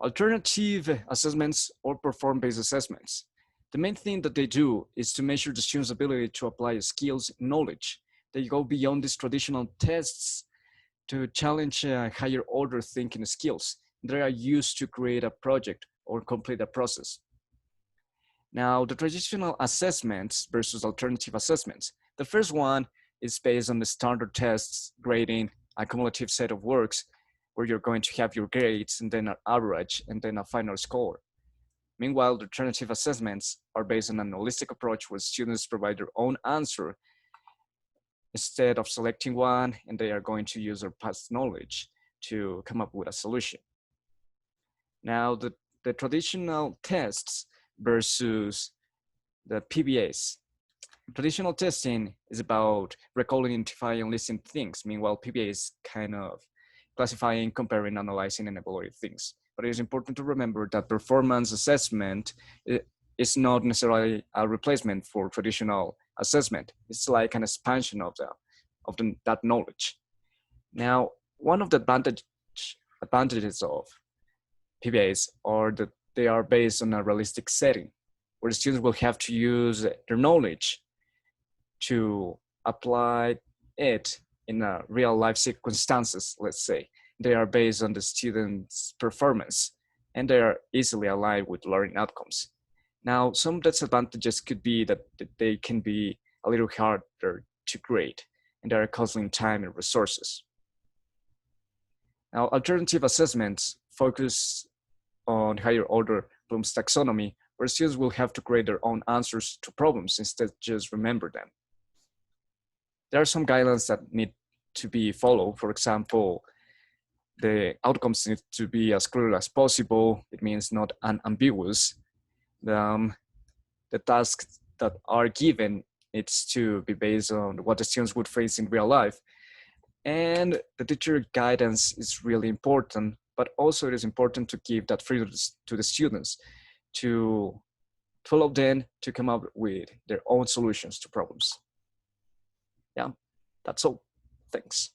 Alternative assessments or performance-based assessments. The main thing that they do is to measure the student's ability to apply skills and knowledge. They go beyond these traditional tests to challenge higher order thinking skills. They are used to create a project or complete a process. Now, the traditional assessments versus alternative assessments. The first one is based on the standard tests, grading, a cumulative set of works, where you're going to have your grades and then an average and then a final score. Meanwhile, the alternative assessments are based on an holistic approach where students provide their own answer instead of selecting one, and they are going to use their past knowledge to come up with a solution. Now, the traditional tests versus the PBAs. Traditional testing is about recalling, identifying, and listing things. Meanwhile, PBA is kind of classifying, comparing, analyzing, and evaluating things. But it is important to remember that performance assessment is not necessarily a replacement for traditional assessment. It's like an expansion of that knowledge. Now, one of the advantages of PBAs are that they are based on a realistic setting, where students will have to use their knowledge to apply it in a real life circumstances, let's say. They are based on the student's performance, and they are easily aligned with learning outcomes. Now, some disadvantages could be that they can be a little harder to grade, and they are costing time and resources. Now, alternative assessments focus on higher order Bloom's taxonomy, where students will have to create their own answers to problems instead just remember them. There are some guidelines that need to be followed. For example, the outcomes need to be as clear as possible. It means not unambiguous. The tasks that are given needs to be based on what the students would face in real life. And the teacher guidance is really important, but also it is important to give that freedom to the students to follow them to come up with their own solutions to problems. Yeah, that's all. Thanks.